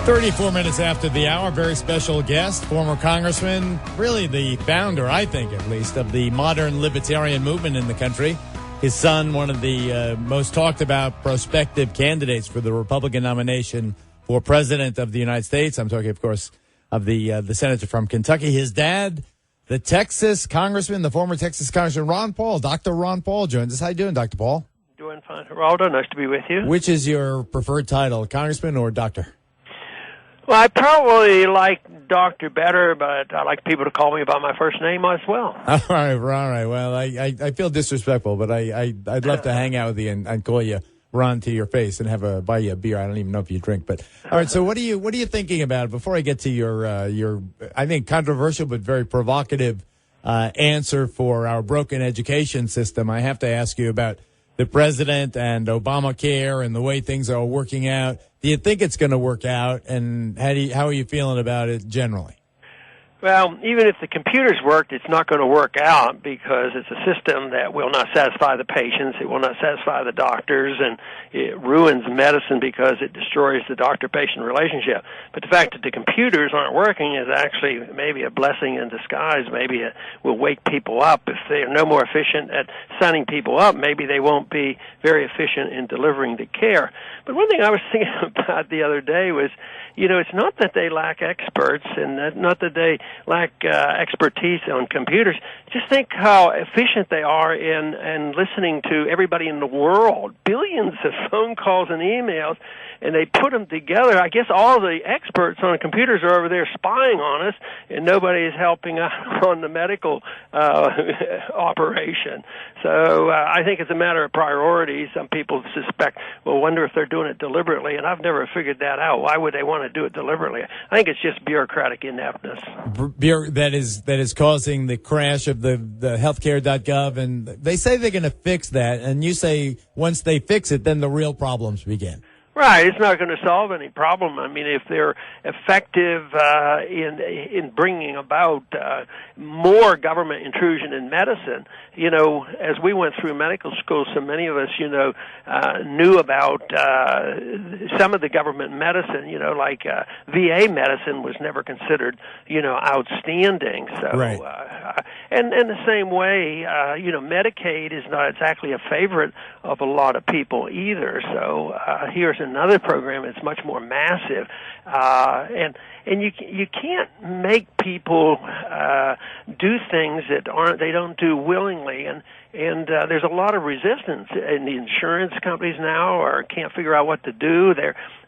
34 minutes after the hour, very special guest, former congressman, really the founder, I think at least, of the modern libertarian movement in the country. His son, one of the most talked about prospective candidates for the Republican nomination for president of the United States. I'm talking, of course, of the senator from Kentucky. His dad, the Texas congressman, the former Texas congressman, Ron Paul. Dr. Ron Paul joins us. How you doing, Dr. Paul? Doing fine, Geraldo. Nice to be with you. Which is your preferred title, congressman or doctor? Well, I probably like doctor better, but I like people to call me by my first name as well. All right. Well, I feel disrespectful, but I'd love to hang out with you and call you Ron to your face and buy you a beer. I don't even know if you drink, but all right. So what are you thinking about? Before I get to your I think controversial but very provocative answer for our broken education system, I have to ask you about the president and Obamacare and the way things are working out. Do you think it's going to work out, and how are you feeling about it generally? Well, even if the computers worked, it's not going to work out because it's a system that will not satisfy the patients, it will not satisfy the doctors, and it ruins medicine because it destroys the doctor-patient relationship. But the fact that the computers aren't working is actually maybe a blessing in disguise. Maybe it will wake people up. If they are no more efficient at signing people up, maybe they won't be very efficient in delivering the care. But one thing I was thinking about the other day was, it's not that they lack experts and not that they lack expertise on computers. Just think how efficient they are in listening to everybody in the world. Billions of phone calls and emails, and they put them together. I guess all the experts on the computers are over there spying on us, and nobody is helping out on the medical operation. So I think it's a matter of priorities. Some people suspect, wonder if they're doing it deliberately, and I've never figured that out. Why would they want to do it deliberately? I think it's just bureaucratic ineptness. That is causing the crash of the healthcare.gov, and they say they're going to fix that, and you say once they fix it, then the real problems begin. Right, it's not going to solve any problem. I mean, if they're effective in bringing about more government intrusion in medicine, as we went through medical school, so many of us, knew about some of the government medicine. Like VA medicine was never considered, outstanding. So, right. And the same way, Medicaid is not exactly a favorite of a lot of people either. So here's another program that's much more massive, and you can't make people do things that they don't do willingly, and there's a lot of resistance, and the insurance companies now can't figure out what to do.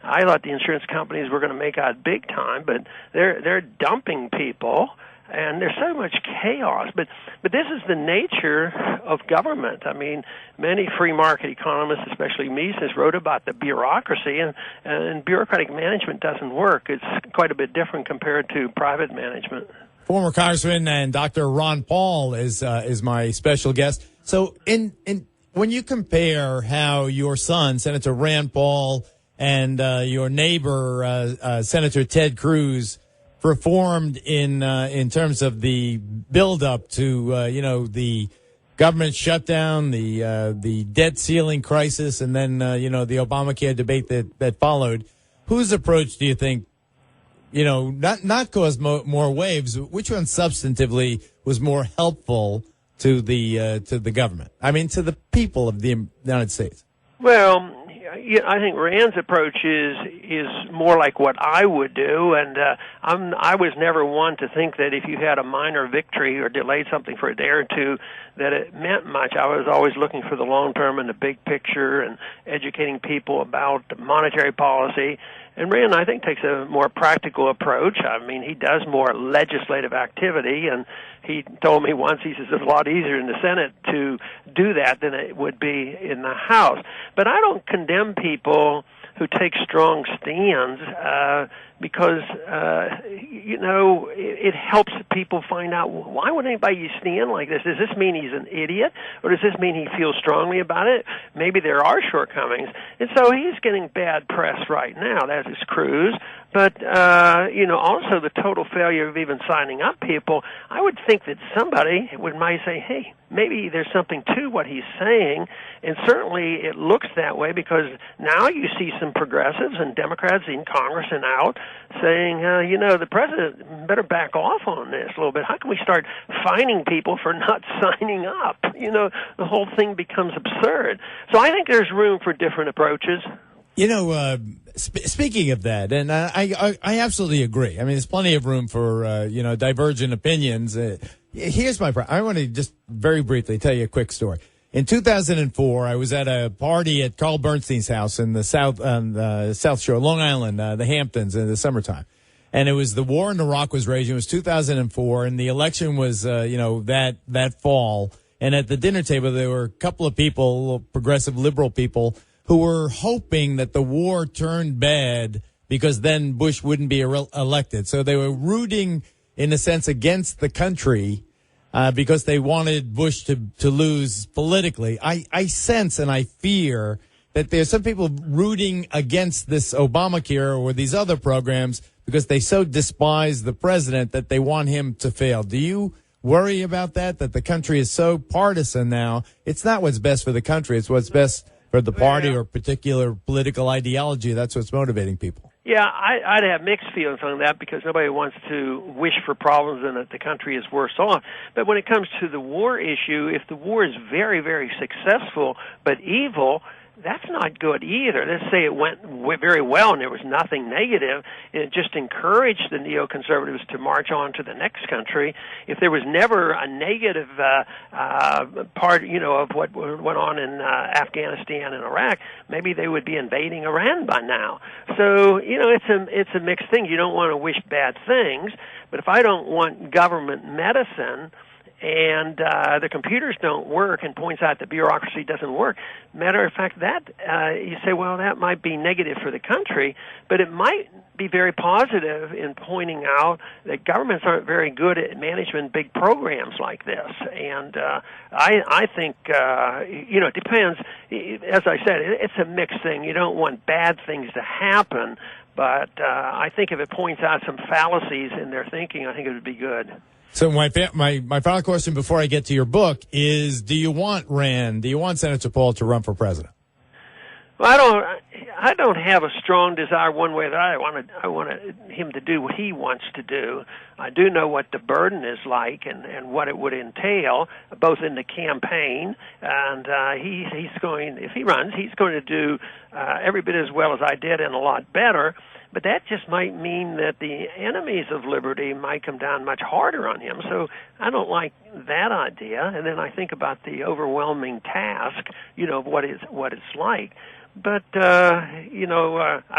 I thought the insurance companies were going to make out big time, but they're dumping people. And there's so much chaos, but this is the nature of government. I mean, many free market economists, especially Mises, wrote about the bureaucracy, and bureaucratic management doesn't work. It's quite a bit different compared to private management. Former Congressman and Dr. Ron Paul is my special guest. So, when you compare how your son, Senator Rand Paul, and your neighbor, Senator Ted Cruz, performed in terms of the build-up to the government shutdown, the debt ceiling crisis, and then the Obamacare debate that followed. Whose approach do you think not caused more waves? Which one substantively was more helpful to the government? I mean, to the people of the United States. Well, I think Rand's approach is more like what I would do, and I was never one to think that if you had a minor victory or delayed something for a day or two, that it meant much. I was always looking for the long term and the big picture and educating people about monetary policy. And Rand, I think, takes a more practical approach. I mean, he does more legislative activity, and he told me once, he says, it's a lot easier in the Senate to do that than it would be in the House. But I don't condemn people who take strong stands because, it helps people find out, why would anybody stand like this? Does this mean he's an idiot, or does this mean he feels strongly about it? Maybe there are shortcomings. And so he's getting bad press right now. That is Cruz. But, also the total failure of even signing up people, I would think that somebody might say, hey, maybe there's something to what he's saying, and certainly it looks that way because now you see some progressives and Democrats in Congress and out saying, the president better back off on this a little bit. How can we start fining people for not signing up? The whole thing becomes absurd. So I think there's room for different approaches. Speaking of that, and I absolutely agree. I mean, there's plenty of room for, divergent opinions. Here's my problem. I want to just very briefly tell you a quick story. In 2004, I was at a party at Carl Bernstein's house in the South Shore, Long Island, the Hamptons, in the summertime. And it was the war in Iraq was raging. It was 2004, and the election was, that fall. And at the dinner table, there were a couple of people, progressive liberal people, who were hoping that the war turned bad because then Bush wouldn't be elected. So they were rooting, in a sense, against the country because they wanted Bush to lose politically. I sense and I fear that there's some people rooting against this Obamacare or these other programs because they so despise the president that they want him to fail. Do you worry about that the country is so partisan now? It's not what's best for the country. It's what's best for the party or particular political ideology. That's what's motivating people. Yeah, I'd have mixed feelings on that because nobody wants to wish for problems and that the country is worse off. But when it comes to the war issue, if the war is very, very successful but evil, that's not good either. Let's say it went very well and there was nothing negative, and it just encouraged the neoconservatives to march on to the next country. If there was never a negative part, of what went on in Afghanistan and Iraq, maybe they would be invading Iran by now. So, it's a mixed thing. You don't want to wish bad things, but if I don't want government medicine, and the computers don't work and points out the bureaucracy doesn't work. Matter of fact, that you say, well, that might be negative for the country, but it might be very positive in pointing out that governments aren't very good at managing big programs like this. And I think, it depends. As I said, it's a mixed thing. You don't want bad things to happen, but I think if it points out some fallacies in their thinking, I think it would be good. So my final question before I get to your book is: do you want Senator Paul to run for president? Well, I don't have a strong desire one way or the other. I want him to do what he wants to do. I do know what the burden is like and what it would entail, both in the campaign and if he runs, he's going to do every bit as well as I did and a lot better. But that just might mean that the enemies of liberty might come down much harder on him. So I don't like that idea. And then I think about the overwhelming task, of what it's like. But, I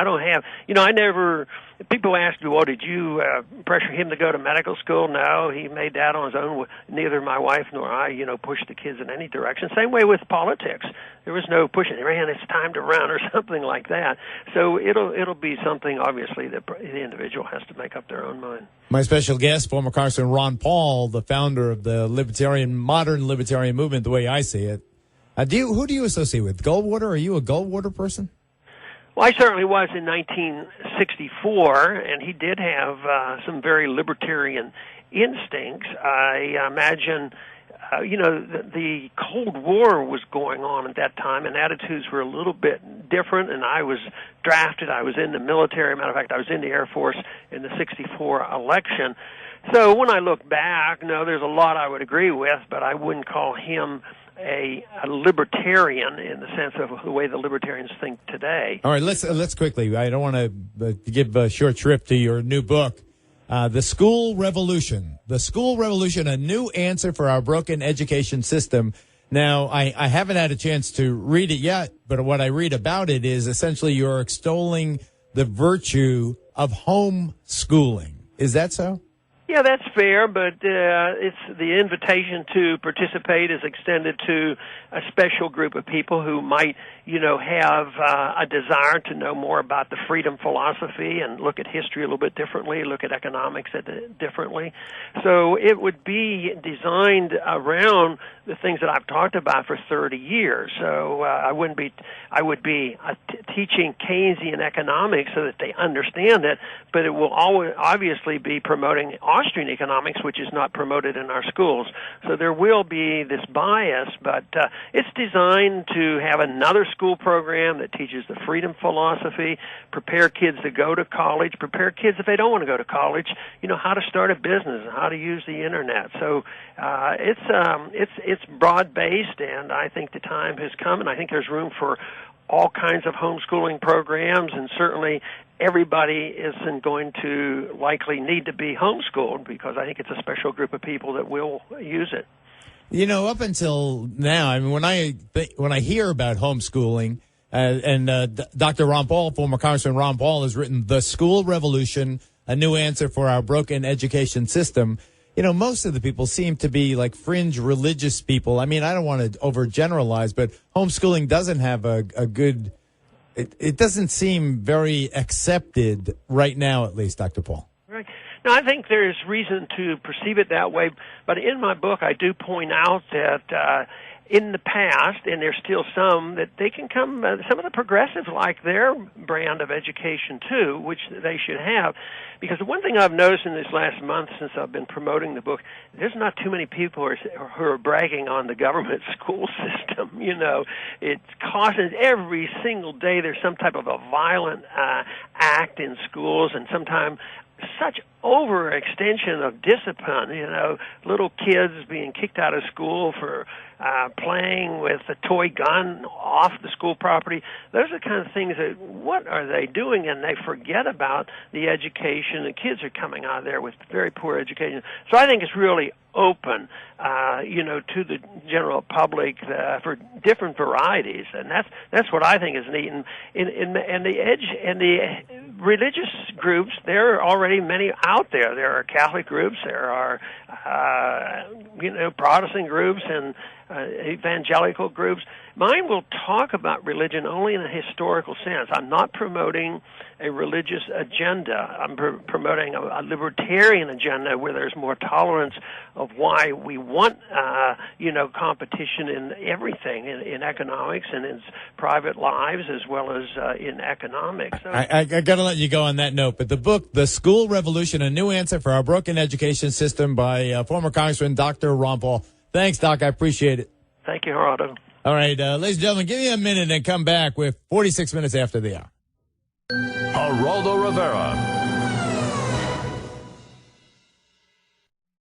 don't have, I never, people ask me, well, did you pressure him to go to medical school? No, he made that on his own. Neither my wife nor I, pushed the kids in any direction. Same way with politics. There was no pushing. Man, it's time to run or something like that. So it'll be something, obviously, that the individual has to make up their own mind. My special guest, former Congressman Ron Paul, the founder of the modern libertarian movement, the way I see it. Who do you associate with? Goldwater? Are you a Goldwater person? Well, I certainly was in 1964, and he did have some very libertarian instincts. I imagine, the Cold War was going on at that time, and attitudes were a little bit different, and I was drafted. I was in the military. Matter of fact, I was in the Air Force in the 64 election. So when I look back, there's a lot I would agree with, but I wouldn't call him a libertarian in the sense of the way the libertarians think today. All right, let's quickly. I don't want to give a short shrift to your new book, The School Revolution. The School Revolution, a new answer for our broken education system. Now, I haven't had a chance to read it yet, but what I read about it is essentially you're extolling the virtue of homeschooling. Is that so? Yeah, that's fair, but it's the invitation to participate is extended to a special group of people who might, have a desire to know more about the freedom philosophy and look at history a little bit differently, look at economics differently. So it would be designed around the things that I've talked about for 30 years. So I would be teaching Keynesian economics so that they understand it, but it will always obviously be promoting Austrian economics, which is not promoted in our schools. So there will be this bias, but it's designed to have another school program that teaches the freedom philosophy, prepare kids to go to college, prepare kids if they don't want to go to college, how to start a business and how to use the internet. So it's broad-based, and I think the time has come, and I think there's room for all kinds of homeschooling programs, and certainly everybody isn't going to likely need to be homeschooled, because I think it's a special group of people that will use it. Up until now, I mean, when I hear about homeschooling, Dr. Ron Paul, former Congressman Ron Paul, has written "The School Revolution: A New Answer for Our Broken Education System." Most of the people seem to be like fringe religious people. I mean, I don't want to overgeneralize, but homeschooling doesn't have a good. It doesn't seem very accepted right now, at least, Dr. Paul. Right. Now, I think there's reason to perceive it that way, but in my book, I do point out that in the past, and there's still some, that they can come, some of the progressives like their brand of education too, which they should have. Because the one thing I've noticed in this last month since I've been promoting the book, there's not too many people who are bragging on the government school system. It's causing every single day there's some type of a violent act in schools, and sometimes such overextension of discipline, little kids being kicked out of school for playing with a toy gun off the school property. Those are the kind of things that, what are they doing? And they forget about the education. The kids are coming out of there with very poor education. So I think it's really open, to the general public for different varieties, and that's what I think is neat. And the religious groups, there are already many out there. There are Catholic groups, there are Protestant groups, and evangelical groups. Mine will talk about religion only in a historical sense. I'm not promoting a religious agenda. I'm promoting a libertarian agenda where there's more tolerance of why we want, competition in everything, in economics and in private lives as well as in economics. So, I got to let you go on that note, but the book, The School Revolution: A New Answer for Our Broken Education System by former Congressman Dr. Ron Paul. Thanks, Doc. I appreciate it. Thank you, Geraldo. All right, ladies and gentlemen, give me a minute and come back with 46 minutes after the hour. Geraldo Rivera,